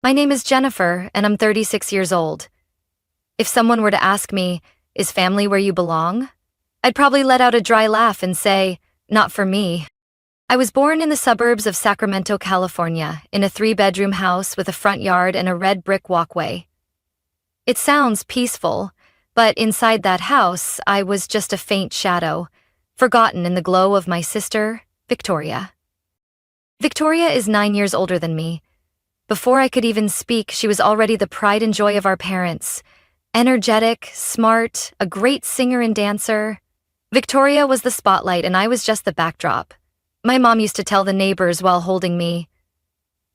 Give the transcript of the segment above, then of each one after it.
My name is Jennifer, and I'm 36 years old. If someone were to ask me, is family where you belong? I'd probably let out a dry laugh and say, not for me. I was born in the suburbs of Sacramento, California, in a 3-bedroom house with a front yard and a red brick walkway. It sounds peaceful, but inside that house, I was just a faint shadow, forgotten in the glow of my sister, Victoria. Victoria is 9 years older than me. Before I could even speak, she was already the pride and joy of our parents. Energetic, smart, a great singer and dancer. Victoria was the spotlight and I was just the backdrop. My mom used to tell the neighbors while holding me.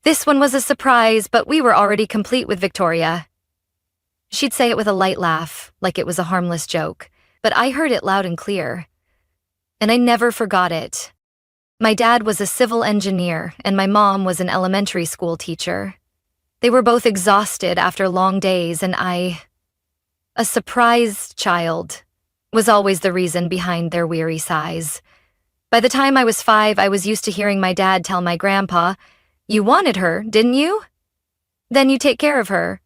This one was a surprise, but we were already complete with Victoria. She'd say it with a light laugh, like it was a harmless joke, but I heard it loud and clear. And I never forgot it. My dad was a civil engineer, and my mom was an elementary school teacher. They were both exhausted after long days, and a surprised child, was always the reason behind their weary sighs. By the time I was 5, I was used to hearing my dad tell my grandpa, "You wanted her, didn't you? Then you take care of her."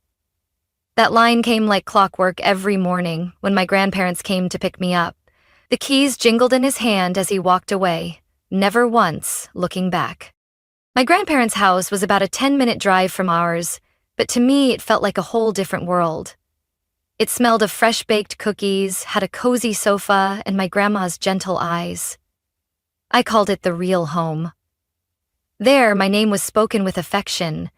That line came like clockwork every morning when my grandparents came to pick me up. The keys jingled in his hand as he walked away, never once looking back. My grandparents' house was about a 10-minute drive from ours, but to me it felt like a whole different world. It smelled of fresh-baked cookies, had a cozy sofa, and my grandma's gentle eyes. I called it the real home. There, my name was spoken with affection.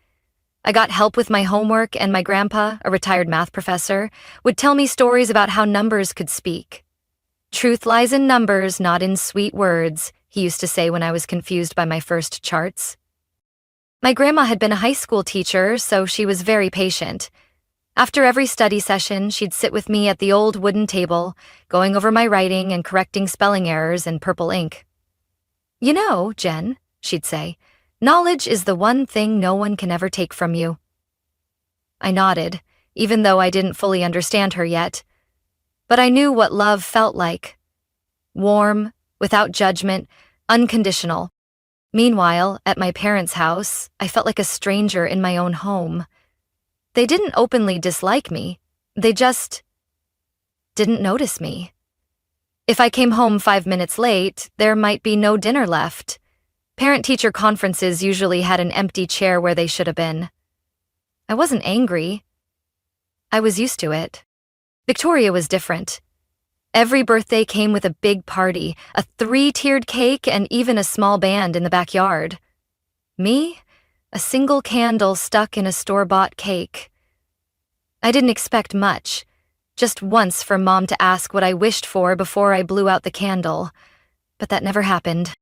I got help with my homework, and my grandpa, a retired math professor, would tell me stories about how numbers could speak. "Truth lies in numbers, not in sweet words," he used to say when I was confused by my first charts. My grandma had been a high school teacher, so she was very patient. After every study session, she'd sit with me at the old wooden table, going over my writing and correcting spelling errors in purple ink. "You know, Jen," she'd say, "knowledge is the one thing no one can ever take from you." I nodded, even though I didn't fully understand her yet. But I knew what love felt like. Warm, without judgment, unconditional. Meanwhile, at my parents' house, I felt like a stranger in my own home. They didn't openly dislike me. They just didn't notice me. If I came home 5 minutes late, there might be no dinner left. Parent-teacher conferences usually had an empty chair where they should have been. I wasn't angry. I was used to it. Victoria was different. Every birthday came with a big party, a 3-tiered cake, and even a small band in the backyard. Me? A single candle stuck in a store-bought cake. I didn't expect much. Just once for Mom to ask what I wished for before I blew out the candle. But that never happened.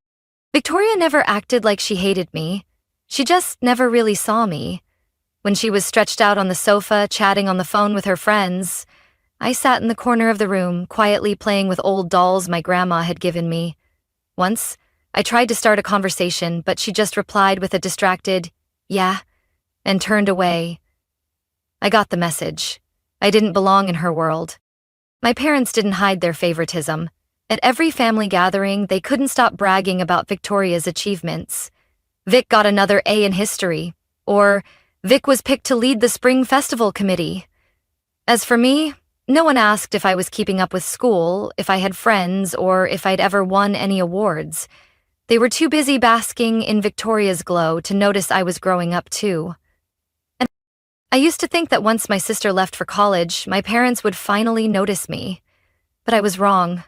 Victoria never acted like she hated me. She just never really saw me. When she was stretched out on the sofa, chatting on the phone with her friends, I sat in the corner of the room, quietly playing with old dolls my grandma had given me. Once, I tried to start a conversation, but she just replied with a distracted, "Yeah," and turned away. I got the message. I didn't belong in her world. My parents didn't hide their favoritism. At every family gathering, they couldn't stop bragging about Victoria's achievements. Vic got another A in history, or Vic was picked to lead the spring festival committee. As for me, no one asked if I was keeping up with school, if I had friends, or if I'd ever won any awards. They were too busy basking in Victoria's glow to notice I was growing up too. And I used to think that once my sister left for college, my parents would finally notice me. But I was wrong.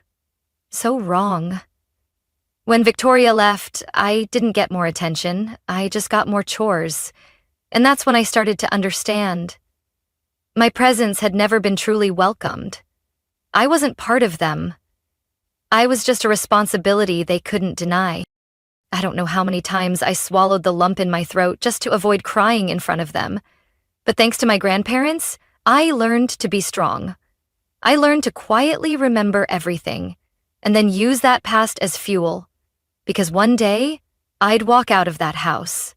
So wrong. When Victoria left, I didn't get more attention. I just got more chores. And that's when I started to understand. My presence had never been truly welcomed. I wasn't part of them. I was just a responsibility they couldn't deny. I don't know how many times I swallowed the lump in my throat just to avoid crying in front of them. But thanks to my grandparents, I learned to be strong. I learned to quietly remember everything, and then use that past as fuel, because one day, I'd walk out of that house.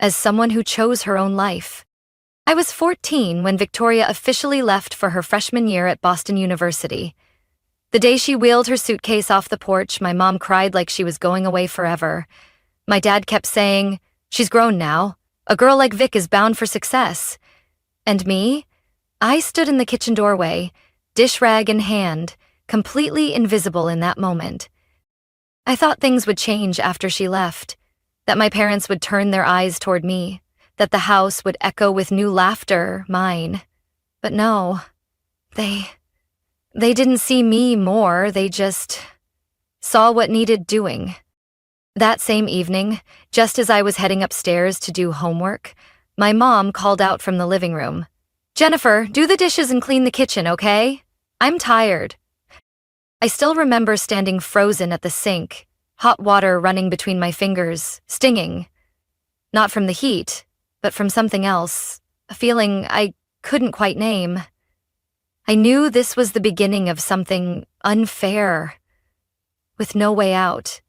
As someone who chose her own life. I was 14 when Victoria officially left for her freshman year at Boston University. The day she wheeled her suitcase off the porch, my mom cried like she was going away forever. My dad kept saying, "She's grown now. A girl like Vic is bound for success. And me? I stood in the kitchen doorway, dish rag in hand, completely invisible in that moment. I thought things would change after she left, that my parents would turn their eyes toward me, that the house would echo with new laughter, mine. But no, they didn't see me more, they just saw what needed doing. That same evening, just as I was heading upstairs to do homework, my mom called out from the living room. "Jennifer, do the dishes and clean the kitchen, okay? I'm tired." I still remember standing frozen at the sink, hot water running between my fingers, stinging. Not from the heat, but from something else, a feeling I couldn't quite name. I knew this was the beginning of something unfair, with no way out.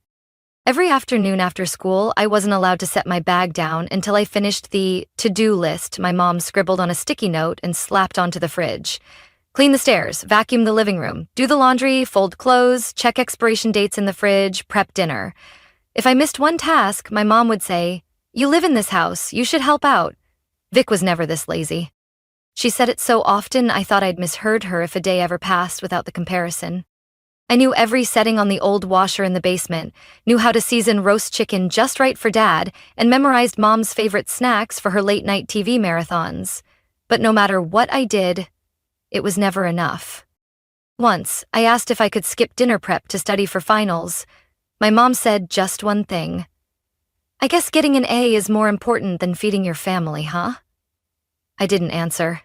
Every afternoon after school, I wasn't allowed to set my bag down until I finished the to-do list my mom scribbled on a sticky note and slapped onto the fridge. Clean the stairs, vacuum the living room, do the laundry, fold clothes, check expiration dates in the fridge, prep dinner. If I missed one task, my mom would say, "You live in this house, you should help out." Vic was never this lazy. She said it so often I thought I'd misheard her if a day ever passed without the comparison. I knew every setting on the old washer in the basement, knew how to season roast chicken just right for Dad, and memorized Mom's favorite snacks for her late-night TV marathons. But no matter what I did, it was never enough. Once, I asked if I could skip dinner prep to study for finals. My mom said just one thing. "I guess getting an A is more important than feeding your family, huh?" I didn't answer.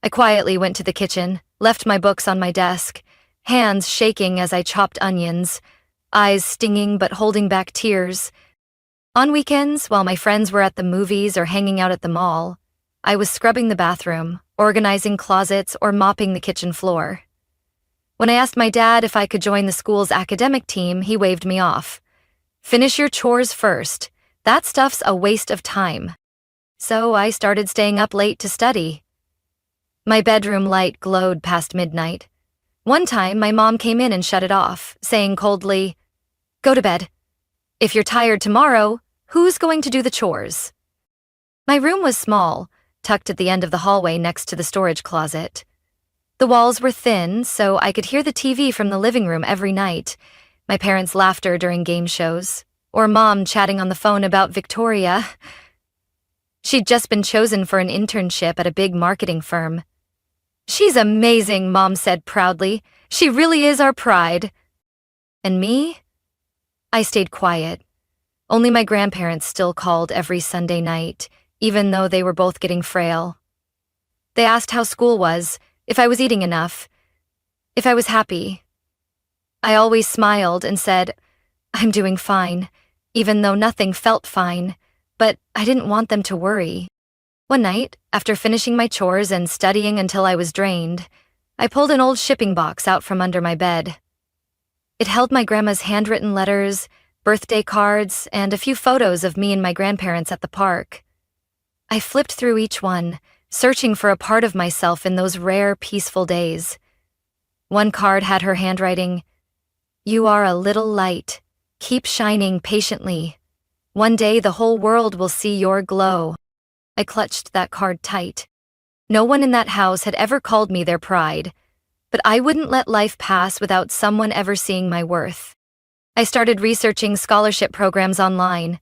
I quietly went to the kitchen, left my books on my desk, hands shaking as I chopped onions, eyes stinging but holding back tears. On weekends, while my friends were at the movies or hanging out at the mall, I was scrubbing the bathroom, organizing closets, or mopping the kitchen floor. When I asked my dad if I could join the school's academic team, he waved me off. "Finish your chores first. That stuff's a waste of time." So I started staying up late to study. My bedroom light glowed past midnight. One time, my mom came in and shut it off, saying coldly, "Go to bed. If you're tired tomorrow, who's going to do the chores?" My room was small, tucked at the end of the hallway next to the storage closet. The walls were thin, so I could hear the TV from the living room every night, my parents' laughter during game shows, or Mom chatting on the phone about Victoria. She'd just been chosen for an internship at a big marketing firm. "She's amazing," Mom said proudly. "She really is our pride." And me? I stayed quiet. Only my grandparents still called every Sunday night, even though they were both getting frail. They asked how school was, if I was eating enough, if I was happy. I always smiled and said, "I'm doing fine," even though nothing felt fine, but I didn't want them to worry. One night, after finishing my chores and studying until I was drained, I pulled an old shipping box out from under my bed. It held my grandma's handwritten letters, birthday cards, and a few photos of me and my grandparents at the park. I flipped through each one, searching for a part of myself in those rare, peaceful days. One card had her handwriting, "You are a little light. Keep shining patiently. One day the whole world will see your glow." I clutched that card tight. No one in that house had ever called me their pride, but I wouldn't let life pass without someone ever seeing my worth. I started researching scholarship programs online.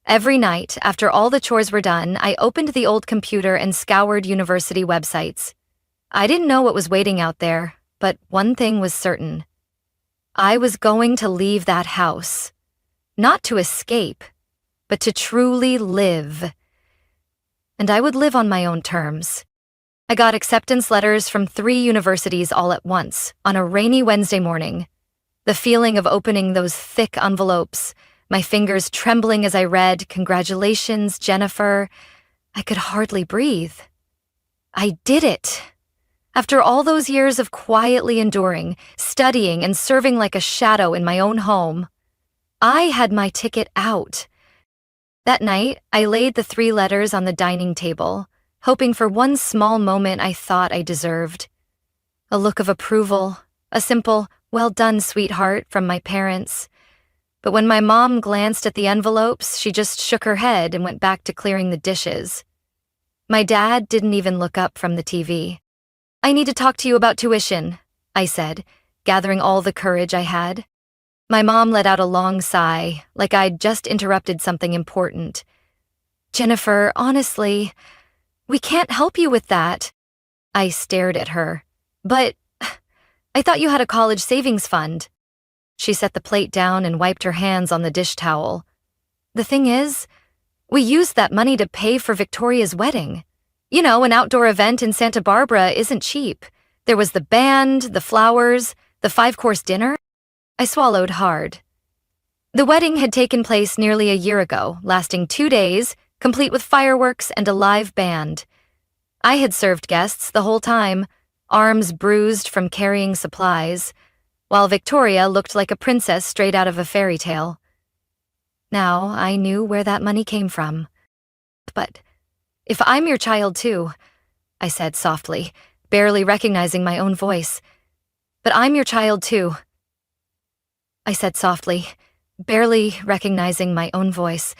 Every night, after all the chores were done, I opened the old computer and scoured university websites. I didn't know what was waiting out there, but one thing was certain. I was going to leave that house. Not to escape, but to truly live. And I would live on my own terms. I got acceptance letters from 3 universities all at once, on a rainy Wednesday morning. The feeling of opening those thick envelopes, my fingers trembling as I read, "Congratulations, Jennifer," I could hardly breathe. I did it. After all those years of quietly enduring, studying, and serving like a shadow in my own home, I had my ticket out. That night, I laid the 3 letters on the dining table, hoping for one small moment I thought I deserved. A look of approval, a simple, "Well done, sweetheart," from my parents. But when my mom glanced at the envelopes, she just shook her head and went back to clearing the dishes. My dad didn't even look up from the TV. "I need to talk to you about tuition," I said, gathering all the courage I had. My mom let out a long sigh, like I'd just interrupted something important. "Jennifer, honestly, we can't help you with that." I stared at her. "But I thought you had a college savings fund." She set the plate down and wiped her hands on the dish towel. "The thing is, we used that money to pay for Victoria's wedding. You know, an outdoor event in Santa Barbara isn't cheap. There was the band, the flowers, the 5-course dinner." I swallowed hard. The wedding had taken place nearly a year ago, lasting 2 days, complete with fireworks and a live band. I had served guests the whole time, arms bruised from carrying supplies, while Victoria looked like a princess straight out of a fairy tale. Now I knew where that money came from. "But if I'm your child too," I said softly, barely recognizing my own voice. "But I'm your child too," I said softly, barely recognizing my own voice.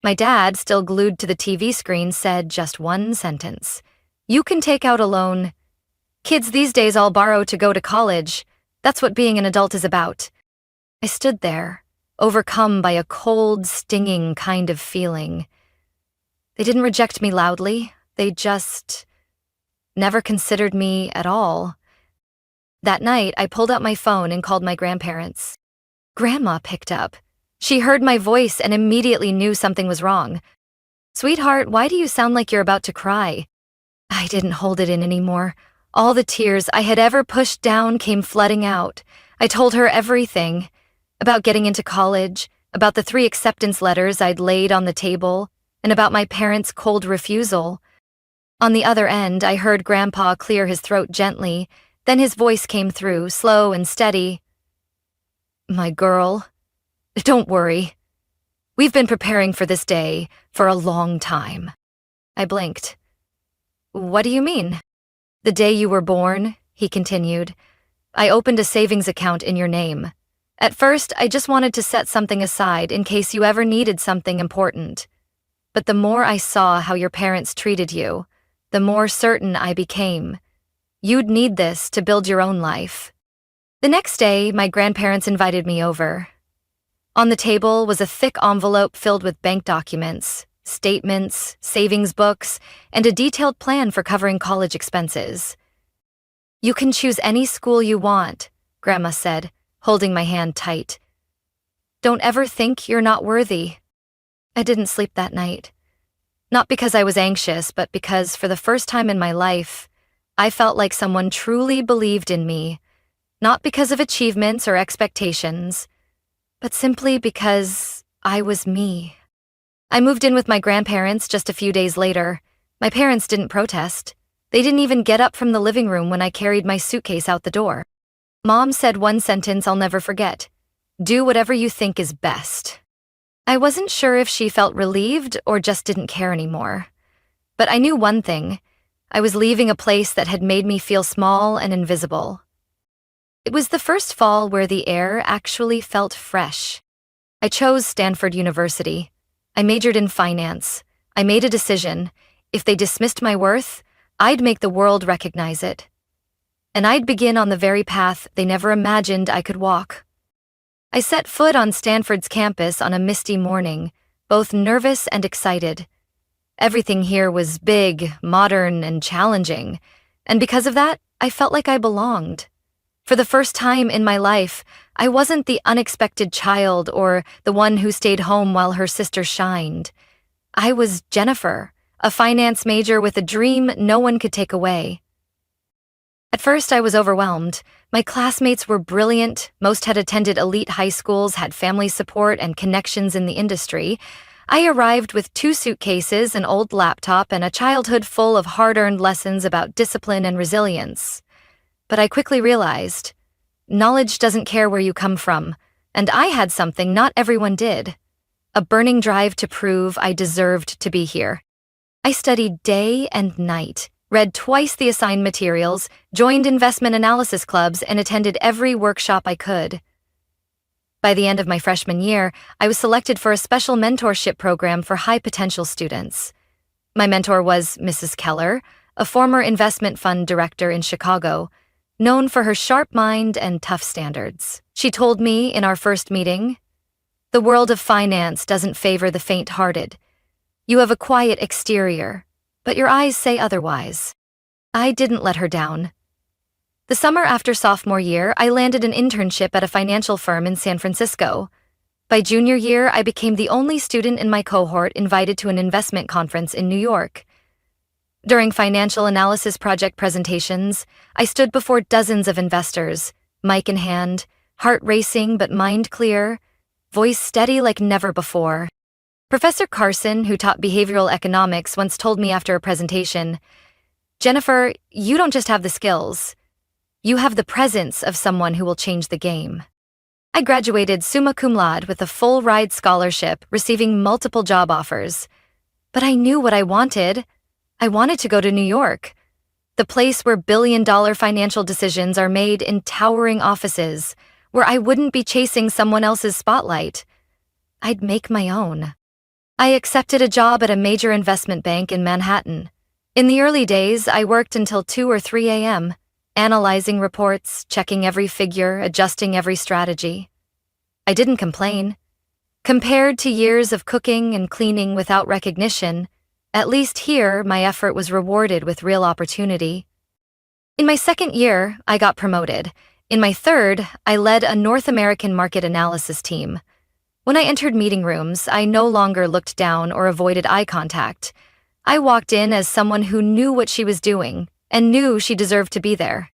My dad, still glued to the TV screen, said just one sentence. "You can take out a loan. Kids these days all borrow to go to college. That's what being an adult is about." I stood there, overcome by a cold, stinging kind of feeling. They didn't reject me loudly. They just never considered me at all. That night, I pulled out my phone and called my grandparents. Grandma picked up. She heard my voice and immediately knew something was wrong. "Sweetheart, why do you sound like you're about to cry?" I didn't hold it in anymore. All the tears I had ever pushed down came flooding out. I told her everything. About getting into college, about the 3 acceptance letters I'd laid on the table, and about my parents' cold refusal. On the other end, I heard Grandpa clear his throat gently. Then his voice came through, slow and steady. "My girl, don't worry. We've been preparing for this day for a long time." I blinked. "What do you mean?" "The day you were born," he continued, "I opened a savings account in your name. At first, I just wanted to set something aside in case you ever needed something important. But the more I saw how your parents treated you, the more certain I became. You'd need this to build your own life." The next day, my grandparents invited me over. On the table was a thick envelope filled with bank documents, statements, savings books, and a detailed plan for covering college expenses. "You can choose any school you want," Grandma said, holding my hand tight. "Don't ever think you're not worthy." I didn't sleep that night. Not because I was anxious, but because for the first time in my life, I felt like someone truly believed in me, not because of achievements or expectations, but simply because I was me. I moved in with my grandparents just a few days later. My parents didn't protest. They didn't even get up from the living room when I carried my suitcase out the door. Mom said one sentence I'll never forget: "Do whatever you think is best." I wasn't sure if she felt relieved or just didn't care anymore. But I knew one thing: I was leaving a place that had made me feel small and invisible. It was the first fall where the air actually felt fresh. I chose Stanford University. I majored in finance. I made a decision. If they dismissed my worth, I'd make the world recognize it. And I'd begin on the very path they never imagined I could walk. I set foot on Stanford's campus on a misty morning, both nervous and excited. Everything here was big, modern, and challenging, and because of that, I felt like I belonged. For the first time in my life, I wasn't the unexpected child or the one who stayed home while her sister shined. I was Jennifer, a finance major with a dream no one could take away. At first, I was overwhelmed. My classmates were brilliant, most had attended elite high schools, had family support and connections in the industry. I arrived with 2 suitcases, an old laptop, and a childhood full of hard-earned lessons about discipline and resilience. But I quickly realized, knowledge doesn't care where you come from, and I had something not everyone did: a burning drive to prove I deserved to be here. I studied day and night, read twice the assigned materials, joined investment analysis clubs, and attended every workshop I could. By the end of my freshman year, I was selected for a special mentorship program for high-potential students. My mentor was Mrs. Keller, a former investment fund director in Chicago, known for her sharp mind and tough standards. She told me in our first meeting, "The world of finance doesn't favor the faint-hearted. You have a quiet exterior, but your eyes say otherwise." I didn't let her down. The summer after sophomore year, I landed an internship at a financial firm in San Francisco. By junior year, I became the only student in my cohort invited to an investment conference in New York. During financial analysis project presentations, I stood before dozens of investors, mic in hand, heart racing but mind clear, voice steady like never before. Professor Carson, who taught behavioral economics, once told me after a presentation, "Jennifer, you don't just have the skills. You have the presence of someone who will change the game." I graduated summa cum laude with a full-ride scholarship, receiving multiple job offers. But I knew what I wanted. I wanted to go to New York, the place where billion-dollar financial decisions are made in towering offices, where I wouldn't be chasing someone else's spotlight. I'd make my own. I accepted a job at a major investment bank in Manhattan. In the early days, I worked until 2 or 3 a.m., analyzing reports, checking every figure, adjusting every strategy. I didn't complain. Compared to years of cooking and cleaning without recognition, at least here my effort was rewarded with real opportunity. In my second year, I got promoted. In my third, I led a North American market analysis team. When I entered meeting rooms, I no longer looked down or avoided eye contact. I walked in as someone who knew what she was doing and knew she deserved to be there.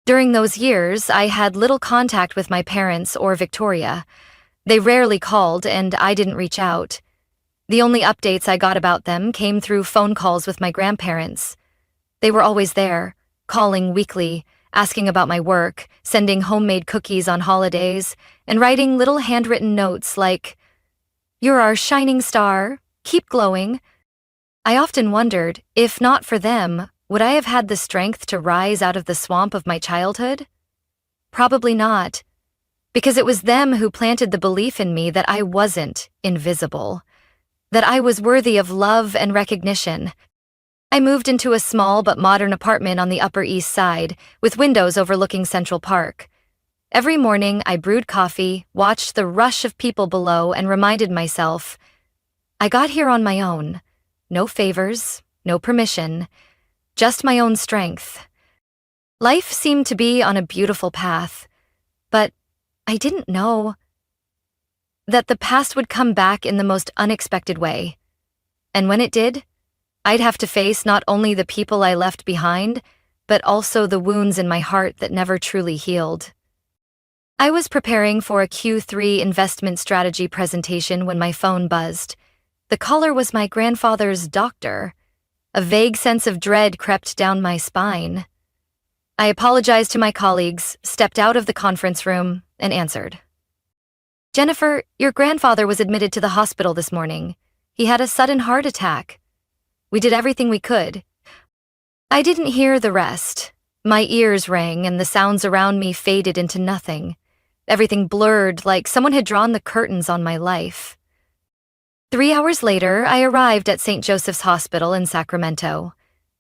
During those years, I had little contact with my parents or Victoria. They rarely called, and I didn't reach out. The only updates I got about them came through phone calls with my grandparents. They were always there, calling weekly, asking about my work, sending homemade cookies on holidays, and writing little handwritten notes like, "You're our shining star, keep glowing." I often wondered, if not for them, would I have had the strength to rise out of the swamp of my childhood? Probably not, because it was them who planted the belief in me that I wasn't invisible, that I was worthy of love and recognition. I moved into a small but modern apartment on the Upper East Side, with windows overlooking Central Park. Every morning, I brewed coffee, watched the rush of people below, and reminded myself, I got here on my own. No favors, no permission, just my own strength. Life seemed to be on a beautiful path, but I didn't know that the past would come back in the most unexpected way. And when it did, I'd have to face not only the people I left behind, but also the wounds in my heart that never truly healed. I was preparing for a Q3 investment strategy presentation when my phone buzzed. The caller was my grandfather's doctor. A vague sense of dread crept down my spine. I apologized to my colleagues, stepped out of the conference room, and answered. "Jennifer, your grandfather was admitted to the hospital this morning. He had a sudden heart attack. We did everything we could." I didn't hear the rest. My ears rang and the sounds around me faded into nothing. Everything blurred like someone had drawn the curtains on my life. 3 hours later, I arrived at St. Joseph's Hospital in Sacramento.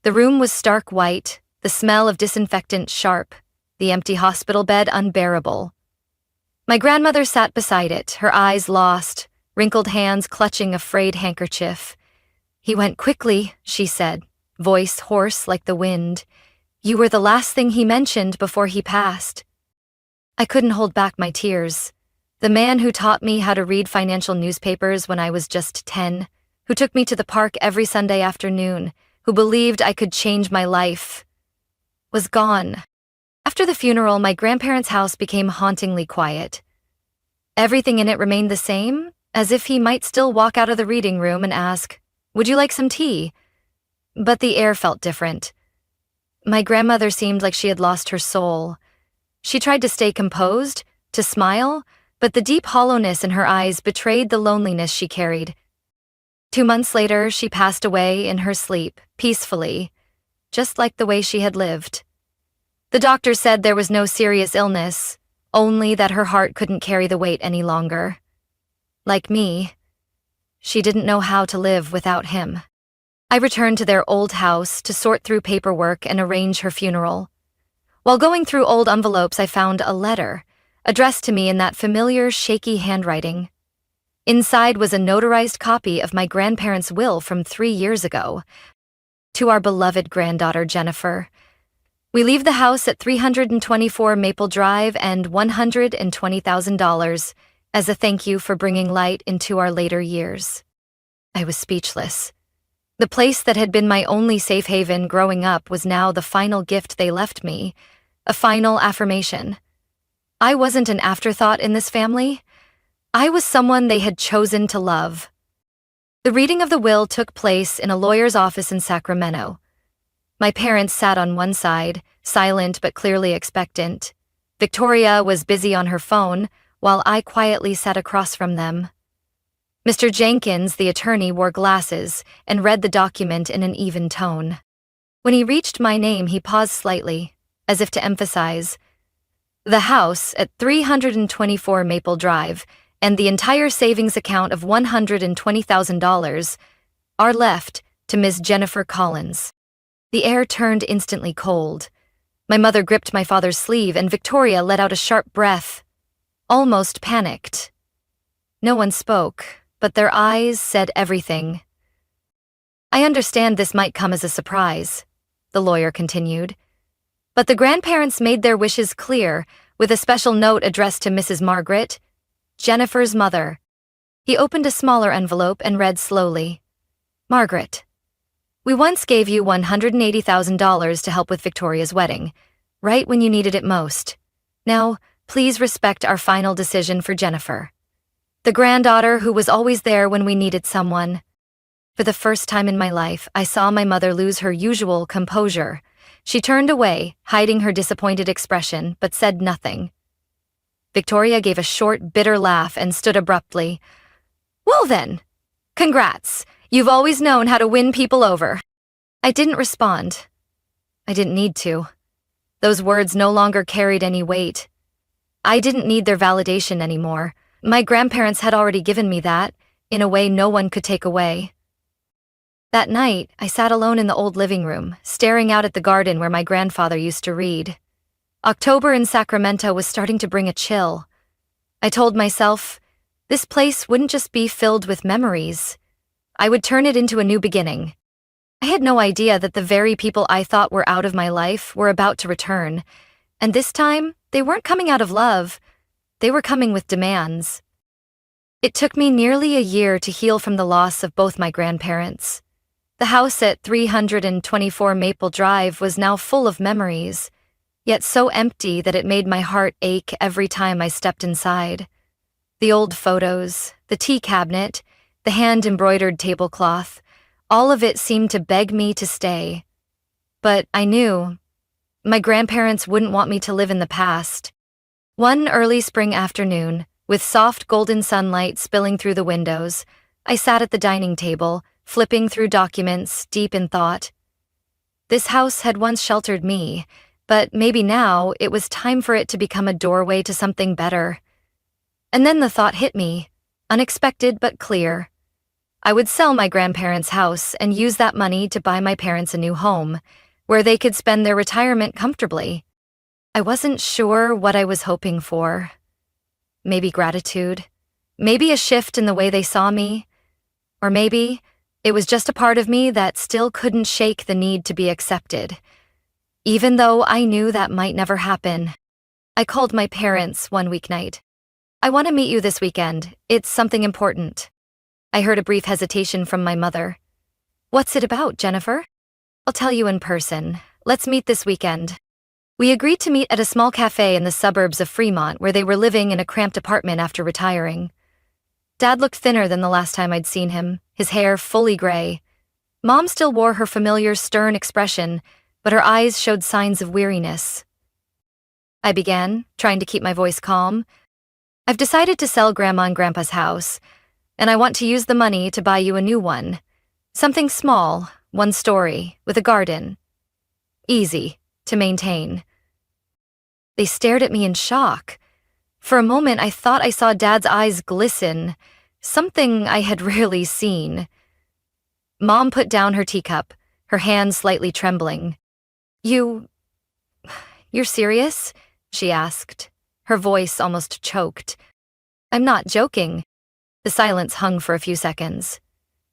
The room was stark white, the smell of disinfectant sharp, the empty hospital bed unbearable. My grandmother sat beside it, her eyes lost, wrinkled hands clutching a frayed handkerchief. "He went quickly," she said, voice hoarse like the wind. "You were the last thing he mentioned before he passed." I couldn't hold back my tears. The man who taught me how to read financial newspapers when I was just 10, who took me to the park every Sunday afternoon, who believed I could change my life, was gone. After the funeral, my grandparents' house became hauntingly quiet. Everything in it remained the same, as if he might still walk out of the reading room and ask, "Would you like some tea?" But the air felt different. My grandmother seemed like she had lost her soul. She tried to stay composed, to smile, but the deep hollowness in her eyes betrayed the loneliness she carried. 2 months later, she passed away in her sleep, peacefully, just like the way she had lived. The doctor said there was no serious illness, only that her heart couldn't carry the weight any longer. Like me, she didn't know how to live without him. I returned to their old house to sort through paperwork and arrange her funeral. While going through old envelopes, I found a letter, addressed to me in that familiar, shaky handwriting. Inside was a notarized copy of my grandparents' will from 3 years ago. To our beloved granddaughter, Jennifer. We leave the house at 324 Maple Drive and $120,000 as a thank you for bringing light into our later years. I was speechless. The place that had been my only safe haven growing up was now the final gift they left me, a final affirmation. I wasn't an afterthought in this family. I was someone they had chosen to love. The reading of the will took place in a lawyer's office in Sacramento. My parents sat on one side, silent but clearly expectant. Victoria was busy on her phone, while I quietly sat across from them. Mr. Jenkins, the attorney, wore glasses and read the document in an even tone. When he reached my name, he paused slightly, as if to emphasize, "The house at 324 Maple Drive and the entire savings account of $120,000 are left to Ms. Jennifer Collins." The air turned instantly cold. My mother gripped my father's sleeve and Victoria let out a sharp breath, almost panicked. No one spoke, but their eyes said everything. "I understand this might come as a surprise," the lawyer continued, "but the grandparents made their wishes clear with a special note addressed to Mrs. Margaret, Jennifer's mother." He opened a smaller envelope and read slowly, "Margaret, we once gave you $180,000 to help with Victoria's wedding, right when you needed it most. Now, please respect our final decision for Jennifer, the granddaughter who was always there when we needed someone." For the first time in my life, I saw my mother lose her usual composure. She turned away, hiding her disappointed expression, but said nothing. Victoria gave a short, bitter laugh and stood abruptly. "Well then, congrats. You've always known how to win people over." I didn't respond. I didn't need to. Those words no longer carried any weight. I didn't need their validation anymore. My grandparents had already given me that, in a way no one could take away. That night, I sat alone in the old living room, staring out at the garden where my grandfather used to read. October in Sacramento was starting to bring a chill. I told myself, this place wouldn't just be filled with memories. I would turn it into a new beginning. I had no idea that the very people I thought were out of my life were about to return, and this time, they weren't coming out of love. They were coming with demands. It took me nearly a year to heal from the loss of both my grandparents. The house at 324 Maple Drive was now full of memories, yet so empty that it made my heart ache every time I stepped inside. The old photos, the tea cabinet, the hand-embroidered tablecloth, all of it seemed to beg me to stay. But I knew my grandparents wouldn't want me to live in the past. One early spring afternoon, with soft golden sunlight spilling through the windows, I sat at the dining table, flipping through documents, deep in thought. This house had once sheltered me, but maybe now it was time for it to become a doorway to something better. And then the thought hit me, unexpected but clear. I would sell my grandparents' house and use that money to buy my parents a new home, where they could spend their retirement comfortably. I wasn't sure what I was hoping for. Maybe gratitude, maybe a shift in the way they saw me, or maybe it was just a part of me that still couldn't shake the need to be accepted. Even though I knew that might never happen, I called my parents one weeknight. "I want to meet you this weekend. It's something important." I heard a brief hesitation from my mother. "What's it about, Jennifer?" "I'll tell you in person. Let's meet this weekend." We agreed to meet at a small cafe in the suburbs of Fremont where they were living in a cramped apartment after retiring. Dad looked thinner than the last time I'd seen him, his hair fully gray. Mom still wore her familiar stern expression, but her eyes showed signs of weariness. I began, trying to keep my voice calm. "I've decided to sell Grandma and Grandpa's house, and I want to use the money to buy you a new one. Something small, one story, with a garden. Easy to maintain." They stared at me in shock. For a moment, I thought I saw Dad's eyes glisten, something I had rarely seen. Mom put down her teacup, her hands slightly trembling. You're serious? She asked, her voice almost choked. I'm not joking. The silence hung for a few seconds.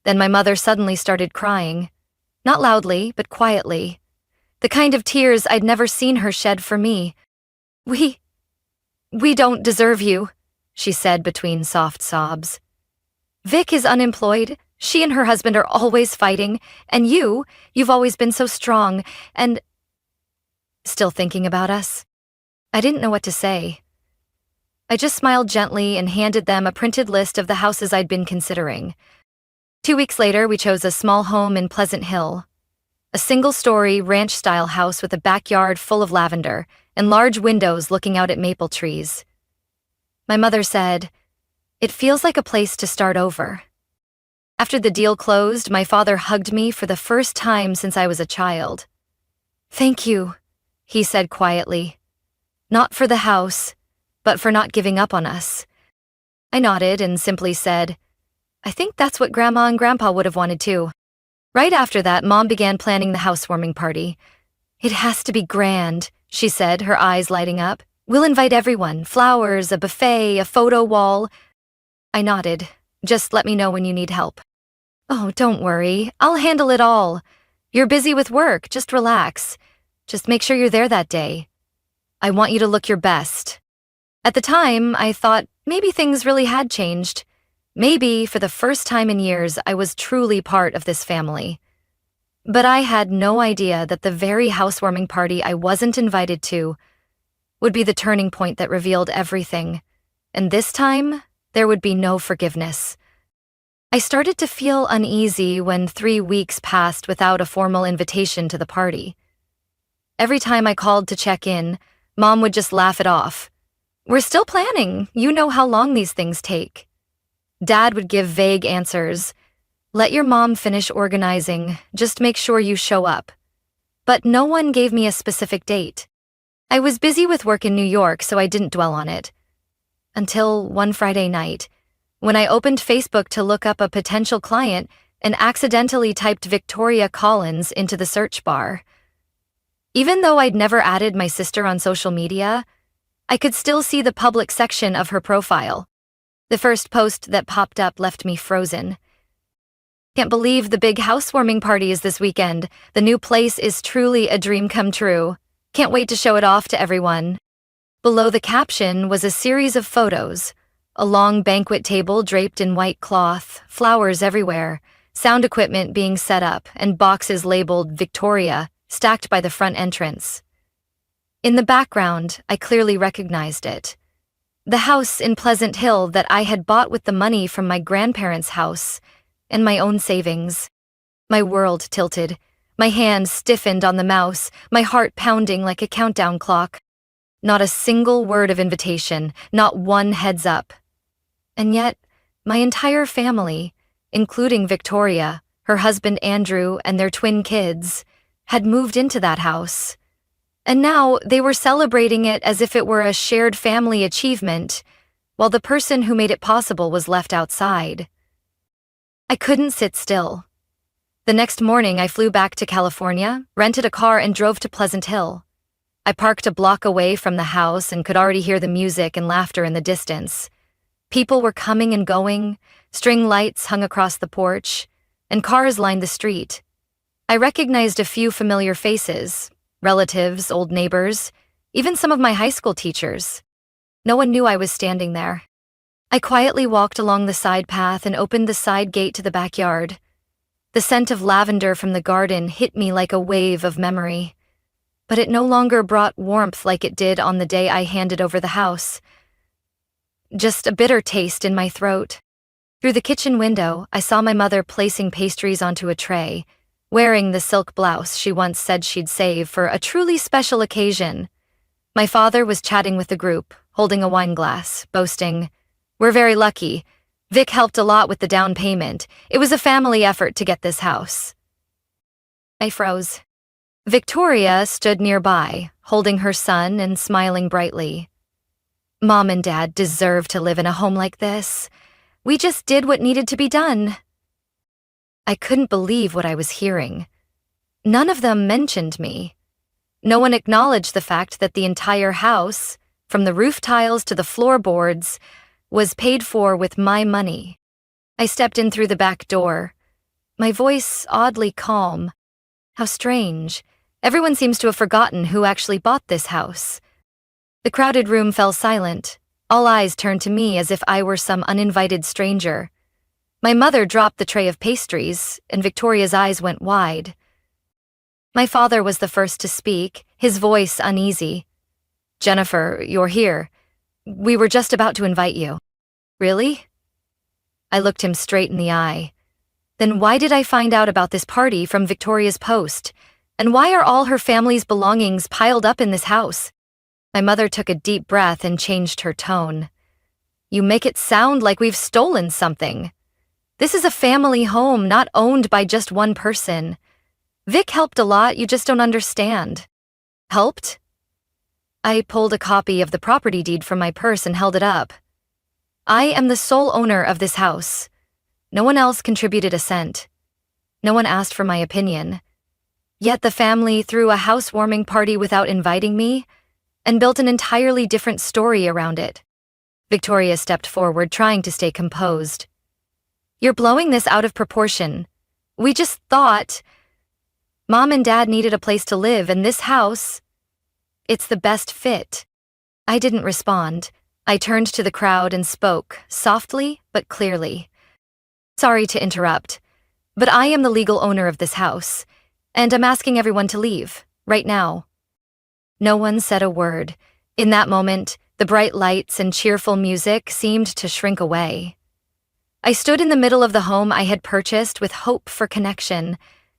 Then my mother suddenly started crying. Not loudly, but quietly. The kind of tears I'd never seen her shed for me. We don't deserve you, she said between soft sobs. Vic is unemployed. She and her husband are always fighting. And you've always been so strong and still thinking about us. I didn't know what to say. I just smiled gently and handed them a printed list of the houses I'd been considering. 2 weeks later, we chose a small home in Pleasant Hill. A single-story, ranch-style house with a backyard full of lavender and large windows looking out at maple trees. My mother said, "It feels like a place to start over." After the deal closed, my father hugged me for the first time since I was a child. "Thank you," he said quietly. "Not for the house, but for not giving up on us." I nodded and simply said, "I think that's what Grandma and Grandpa would have wanted too." Right after that, Mom began planning the housewarming party. "It has to be grand," she said, her eyes lighting up. "We'll invite everyone, flowers, a buffet, a photo wall." I nodded. "Just let me know when you need help." "Oh, don't worry. I'll handle it all. You're busy with work. Just relax. Just make sure you're there that day. I want you to look your best." At the time, I thought maybe things really had changed. Maybe, for the first time in years, I was truly part of this family. But I had no idea that the very housewarming party I wasn't invited to would be the turning point that revealed everything. And this time, there would be no forgiveness. I started to feel uneasy when 3 weeks passed without a formal invitation to the party. Every time I called to check in, Mom would just laugh it off. "We're still planning. You know how long these things take." Dad would give vague answers. "Let your mom finish organizing. Just make sure you show up." But no one gave me a specific date. I was busy with work in New York, so I didn't dwell on it. Until one Friday night, when I opened Facebook to look up a potential client and accidentally typed Victoria Collins into the search bar. Even though I'd never added my sister on social media, I could still see the public section of her profile. The first post that popped up left me frozen. "Can't believe the big housewarming party is this weekend. The new place is truly a dream come true. Can't wait to show it off to everyone." Below the caption was a series of photos. A long banquet table draped in white cloth, flowers everywhere, sound equipment being set up, and boxes labeled Victoria stacked by the front entrance. In the background, I clearly recognized it. The house in Pleasant Hill that I had bought with the money from my grandparents' house and my own savings. My world tilted. My hands stiffened on the mouse, my heart pounding like a countdown clock. Not a single word of invitation, not one heads up. And yet, my entire family, including Victoria, her husband Andrew, and their twin kids, had moved into that house. And now they were celebrating it as if it were a shared family achievement, while the person who made it possible was left outside. I couldn't sit still. The next morning, I flew back to California, rented a car, and drove to Pleasant Hill. I parked a block away from the house and could already hear the music and laughter in the distance. People were coming and going, string lights hung across the porch, and cars lined the street. I recognized a few familiar faces. Relatives, old neighbors, even some of my high school teachers. No one knew I was standing there. I quietly walked along the side path and opened the side gate to the backyard. The scent of lavender from the garden hit me like a wave of memory. But it no longer brought warmth like it did on the day I handed over the house. Just a bitter taste in my throat. Through the kitchen window, I saw my mother placing pastries onto a tray, wearing the silk blouse she once said she'd save for a truly special occasion. My father was chatting with the group, holding a wine glass, boasting, "We're very lucky. Vic helped a lot with the down payment. It was a family effort to get this house." I froze. Victoria stood nearby, holding her son and smiling brightly. Mom and Dad deserve to live in a home like this. We just did what needed to be done. I couldn't believe what I was hearing. None of them mentioned me. No one acknowledged the fact that the entire house, from the roof tiles to the floorboards, was paid for with my money. I stepped in through the back door, my voice oddly calm. How strange. Everyone seems to have forgotten who actually bought this house. The crowded room fell silent. All eyes turned to me as if I were some uninvited stranger. My mother dropped the tray of pastries, and Victoria's eyes went wide. My father was the first to speak, his voice uneasy. "Jennifer, you're here. We were just about to invite you." "Really?" I looked him straight in the eye. Then why did I find out about this party from Victoria's post? And why are all her family's belongings piled up in this house? My mother took a deep breath and changed her tone. "You make it sound like we've stolen something. This is a family home, not owned by just one person. Vic helped a lot, you just don't understand." "Helped?" I pulled a copy of the property deed from my purse and held it up. "I am the sole owner of this house. No one else contributed a cent. No one asked for my opinion. Yet the family threw a housewarming party without inviting me and built an entirely different story around it." Victoria stepped forward, trying to stay composed. "You're blowing this out of proportion. We just thought Mom and Dad needed a place to live, and this house, it's the best fit." I didn't respond. I turned to the crowd and spoke, softly but clearly. "Sorry to interrupt, but I am the legal owner of this house, and I'm asking everyone to leave, right now." No one said a word. In that moment, the bright lights and cheerful music seemed to shrink away. I stood in the middle of the home I had purchased with hope for connection,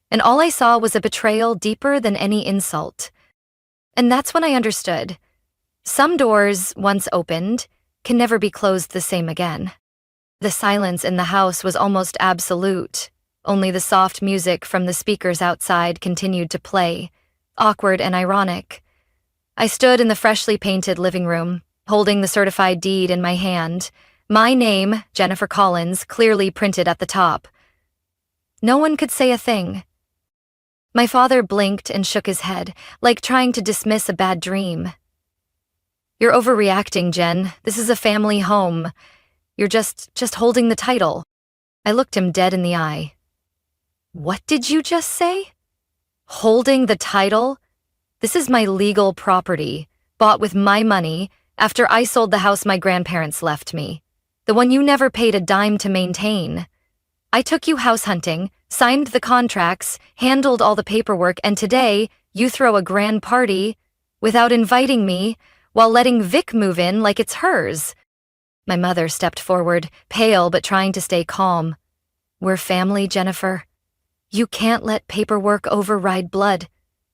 and all I saw was a betrayal deeper than any insult. And that's when I understood. Some doors, once opened, can never be closed the same again. The silence in the house was almost absolute. Only the soft music from the speakers outside continued to play, awkward and ironic. I stood in the freshly painted living room, holding the certified deed in my hand, my name, Jennifer Collins, clearly printed at the top. No one could say a thing. My father blinked and shook his head, like trying to dismiss a bad dream. "You're overreacting, Jen. This is a family home. You're just holding the title." I looked him dead in the eye. "What did you just say? Holding the title? This is my legal property, bought with my money after I sold the house my grandparents left me, the one you never paid a dime to maintain. I took you house hunting, signed the contracts, handled all the paperwork, and today you throw a grand party without inviting me while letting Vic move in like it's hers." My mother stepped forward, pale but trying to stay calm. "We're family, Jennifer. You can't let paperwork override blood.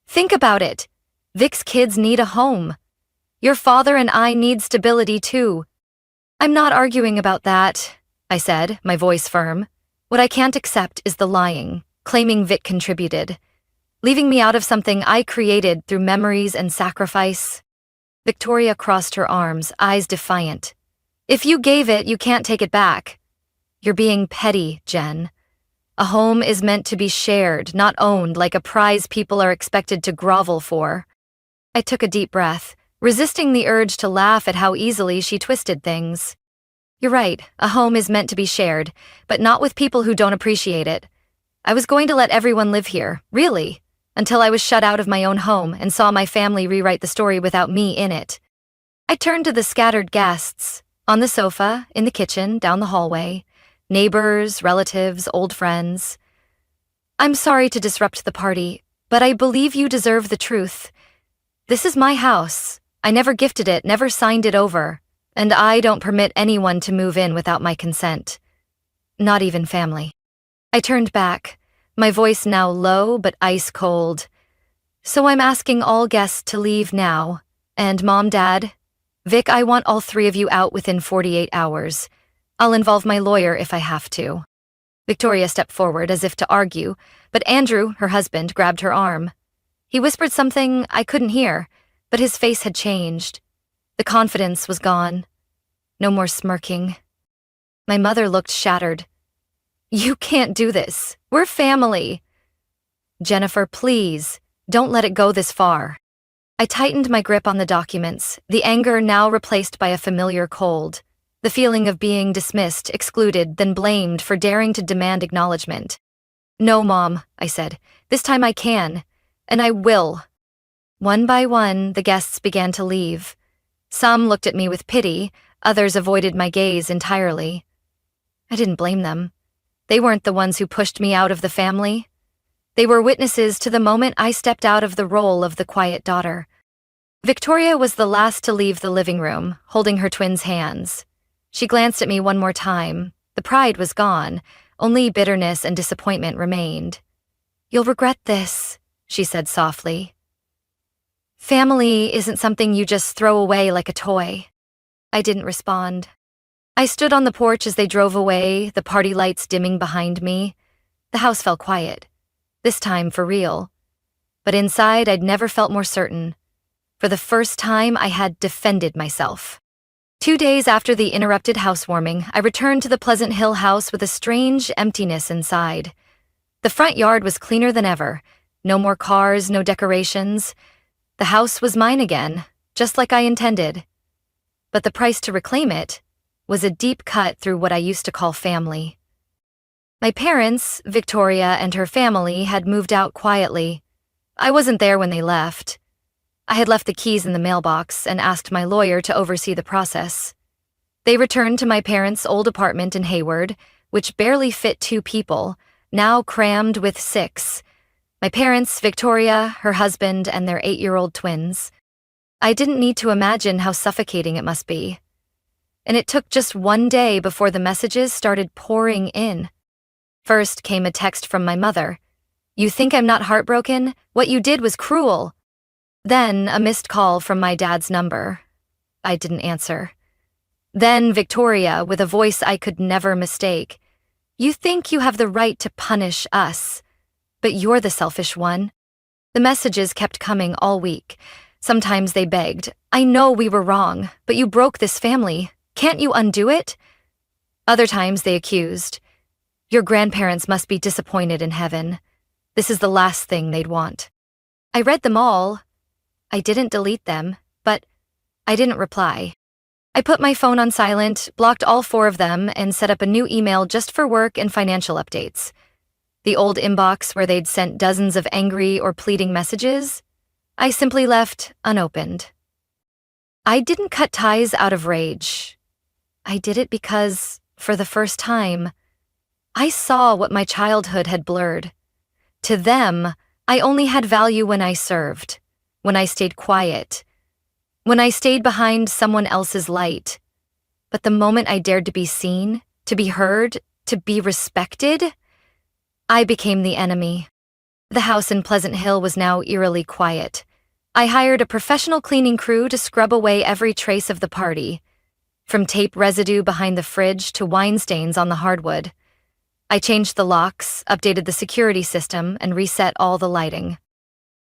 Think about it. Vic's kids need a home. Your father and I need stability too." "I'm not arguing about that," I said, my voice firm. "What I can't accept is the lying, claiming Vic contributed, leaving me out of something I created through memories and sacrifice." Victoria crossed her arms, eyes defiant. "If you gave it, you can't take it back. You're being petty, Jen. A home is meant to be shared, not owned like a prize people are expected to grovel for." I took a deep breath, resisting the urge to laugh at how easily she twisted things. "You're right, a home is meant to be shared, but not with people who don't appreciate it. I was going to let everyone live here, really, until I was shut out of my own home and saw my family rewrite the story without me in it." I turned to the scattered guests, on the sofa, in the kitchen, down the hallway, neighbors, relatives, old friends. "I'm sorry to disrupt the party, but I believe you deserve the truth. This is my house. I never gifted it, never signed it over. And I don't permit anyone to move in without my consent. Not even family." I turned back, my voice now low but ice cold. "So I'm asking all guests to leave now. And Mom, Dad, Vic, I want all three of you out within 48 hours. I'll involve my lawyer if I have to." Victoria stepped forward as if to argue, but Andrew, her husband, grabbed her arm. He whispered something I couldn't hear, but his face had changed. The confidence was gone. No more smirking. My mother looked shattered. "You can't do this. We're family." "Jennifer, please, don't let it go this far." I tightened my grip on the documents, the anger now replaced by a familiar cold, the feeling of being dismissed, excluded, then blamed for daring to demand acknowledgement. "No, Mom," I said. "This time I can, and I will." One by one, the guests began to leave. Some looked at me with pity, others avoided my gaze entirely. I didn't blame them. They weren't the ones who pushed me out of the family. They were witnesses to the moment I stepped out of the role of the quiet daughter. Victoria was the last to leave the living room, holding her twins' hands. She glanced at me one more time. The pride was gone. Only bitterness and disappointment remained. "You'll regret this," she said softly. "Family isn't something you just throw away like a toy." I didn't respond. I stood on the porch as they drove away, the party lights dimming behind me. The house fell quiet. This time for real. But inside, I'd never felt more certain. For the first time, I had defended myself. 2 days after the interrupted housewarming, I returned to the Pleasant Hill house with a strange emptiness inside. The front yard was cleaner than ever. No more cars, no decorations. The house was mine again, just like I intended. But the price to reclaim it was a deep cut through what I used to call family. My parents, Victoria and her family, had moved out quietly. I wasn't there when they left. I had left the keys in the mailbox and asked my lawyer to oversee the process. They returned to my parents' old apartment in Hayward, which barely fit 2 people, now crammed with 6. My parents, Victoria, her husband, and their 8-year-old twins. I didn't need to imagine how suffocating it must be. And it took just 1 day before the messages started pouring in. First came a text from my mother. "You think I'm not heartbroken? What you did was cruel." Then a missed call from my dad's number. I didn't answer. Then Victoria, with a voice I could never mistake. "You think you have the right to punish us, but you're the selfish one." The messages kept coming all week. Sometimes they begged, "I know we were wrong, but you broke this family. Can't you undo it?" Other times they accused, "Your grandparents must be disappointed in heaven. This is the last thing they'd want." I read them all. I didn't delete them, but I didn't reply. I put my phone on silent, blocked all 4 of them, and set up a new email just for work and financial updates. The old inbox where they'd sent dozens of angry or pleading messages, I simply left unopened. I didn't cut ties out of rage. I did it because, for the first time, I saw what my childhood had blurred. To them, I only had value when I served, when I stayed quiet, when I stayed behind someone else's light. But the moment I dared to be seen, to be heard, to be respected, I became the enemy. The house in Pleasant Hill was now eerily quiet. I hired a professional cleaning crew to scrub away every trace of the party, from tape residue behind the fridge to wine stains on the hardwood. I changed the locks, updated the security system, and reset all the lighting.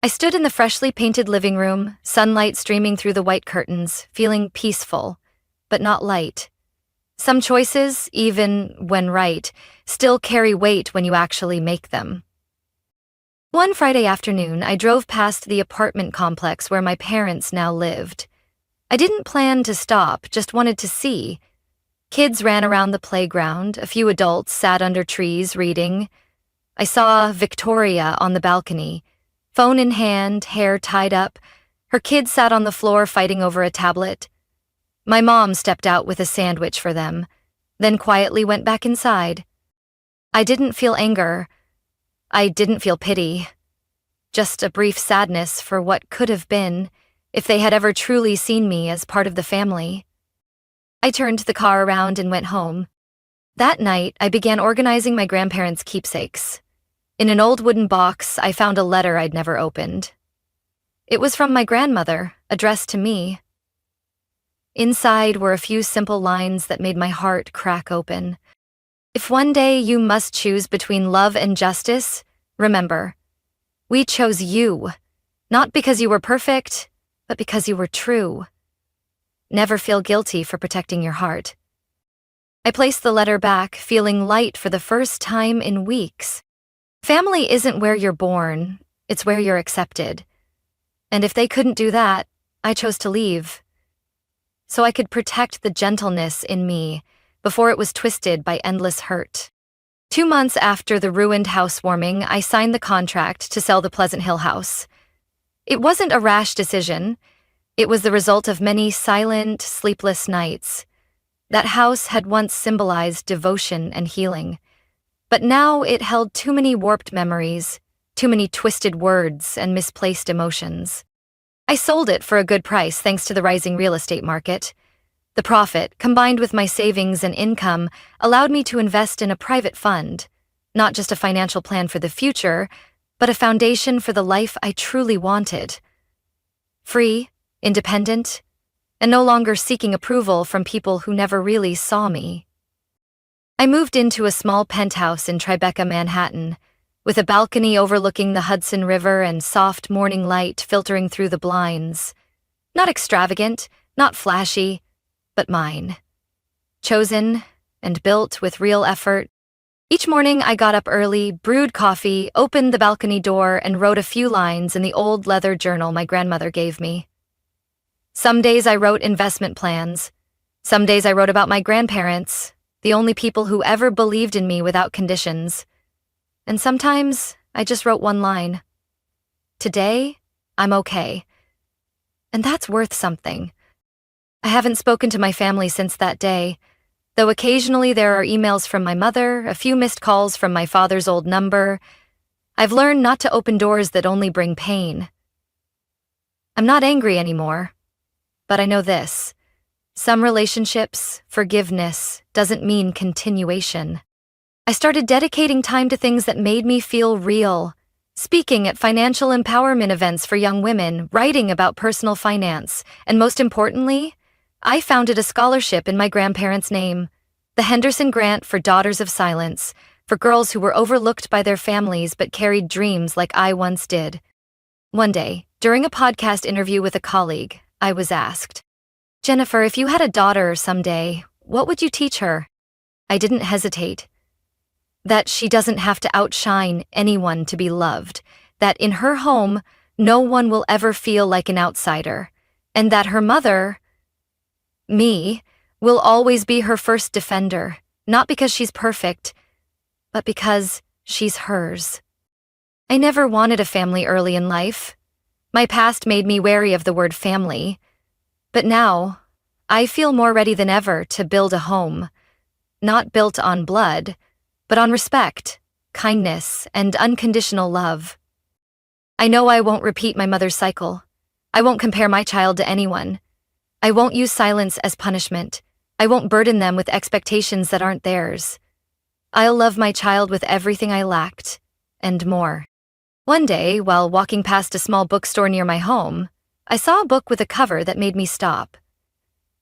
I stood in the freshly painted living room, sunlight streaming through the white curtains, feeling peaceful, but not light. Some choices, even when right, still carry weight when you actually make them. One Friday afternoon, I drove past the apartment complex where my parents now lived. I didn't plan to stop, just wanted to see. Kids ran around the playground, a few adults sat under trees reading. I saw Victoria on the balcony, phone in hand, hair tied up. Her kids sat on the floor fighting over a tablet. My mom stepped out with a sandwich for them, then quietly went back inside. I didn't feel anger. I didn't feel pity. Just a brief sadness for what could have been if they had ever truly seen me as part of the family. I turned the car around and went home. That night, I began organizing my grandparents' keepsakes. In an old wooden box, I found a letter I'd never opened. It was from my grandmother, addressed to me. Inside were a few simple lines that made my heart crack open. If one day you must choose between love and justice, remember, we chose you, not because you were perfect, but because you were true. Never feel guilty for protecting your heart. I placed the letter back, feeling light for the first time in weeks. Family isn't where you're born, it's where you're accepted. And if they couldn't do that, I chose to leave. So I could protect the gentleness in me before it was twisted by endless hurt. 2 months after the ruined housewarming, I signed the contract to sell the Pleasant Hill house. It wasn't a rash decision. It was the result of many silent, sleepless nights. That house had once symbolized devotion and healing, but now it held too many warped memories, too many twisted words and misplaced emotions. I sold it for a good price thanks to the rising real estate market. The profit, combined with my savings and income, allowed me to invest in a private fund, not just a financial plan for the future, but a foundation for the life I truly wanted. Free, independent, and no longer seeking approval from people who never really saw me. I moved into a small penthouse in Tribeca, Manhattan, with a balcony overlooking the Hudson River and soft morning light filtering through the blinds. Not extravagant, not flashy, but mine. Chosen and built with real effort. Each morning I got up early, brewed coffee, opened the balcony door, and wrote a few lines in the old leather journal my grandmother gave me. Some days I wrote investment plans. Some days I wrote about my grandparents, the only people who ever believed in me without conditions. And sometimes I just wrote one line. Today, I'm okay. And that's worth something. I haven't spoken to my family since that day, though occasionally there are emails from my mother, a few missed calls from my father's old number. I've learned not to open doors that only bring pain. I'm not angry anymore, but I know this. Some relationships, forgiveness, doesn't mean continuation. I started dedicating time to things that made me feel real, speaking at financial empowerment events for young women, writing about personal finance, and most importantly, I founded a scholarship in my grandparents' name, the Henderson Grant for Daughters of Silence, for girls who were overlooked by their families but carried dreams like I once did. One day, during a podcast interview with a colleague, I was asked, "Jennifer, if you had a daughter someday, what would you teach her?" I didn't hesitate. That she doesn't have to outshine anyone to be loved, that in her home, no one will ever feel like an outsider, and that her mother, me, will always be her first defender, not because she's perfect, but because she's hers. I never wanted a family early in life. My past made me wary of the word family, but now, I feel more ready than ever to build a home, not built on blood, but on respect, kindness, and unconditional love. I know I won't repeat my mother's cycle. I won't compare my child to anyone. I won't use silence as punishment. I won't burden them with expectations that aren't theirs. I'll love my child with everything I lacked, and more. One day, while walking past a small bookstore near my home, I saw a book with a cover that made me stop.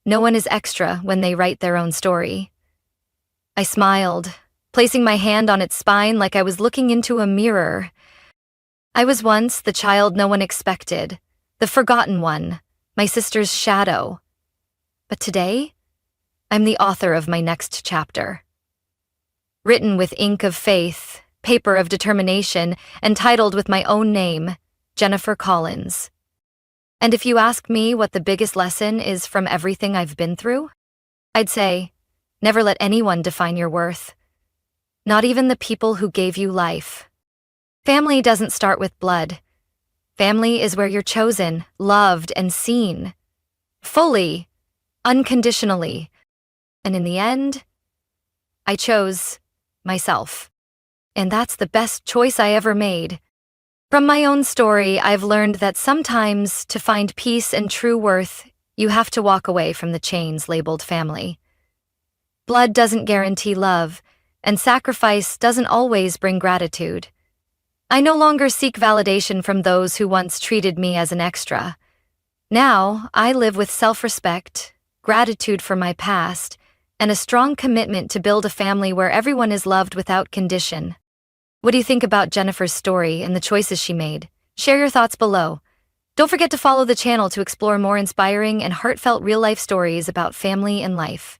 No one is extra when they write their own story. I smiled, placing my hand on its spine like I was looking into a mirror. I was once the child no one expected, the forgotten one, my sister's shadow. But today, I'm the author of my next chapter. Written with ink of faith, paper of determination, and titled with my own name, Jennifer Collins. And if you ask me what the biggest lesson is from everything I've been through, I'd say, never let anyone define your worth. Not even the people who gave you life. Family doesn't start with blood. Family is where you're chosen, loved, and seen. Fully, unconditionally. And in the end, I chose myself. And that's the best choice I ever made. From my own story, I've learned that sometimes to find peace and true worth, you have to walk away from the chains labeled family. Blood doesn't guarantee love, and sacrifice doesn't always bring gratitude. I no longer seek validation from those who once treated me as an extra. Now, I live with self-respect, gratitude for my past, and a strong commitment to build a family where everyone is loved without condition. What do you think about Jennifer's story and the choices she made? Share your thoughts below. Don't forget to follow the channel to explore more inspiring and heartfelt real-life stories about family and life.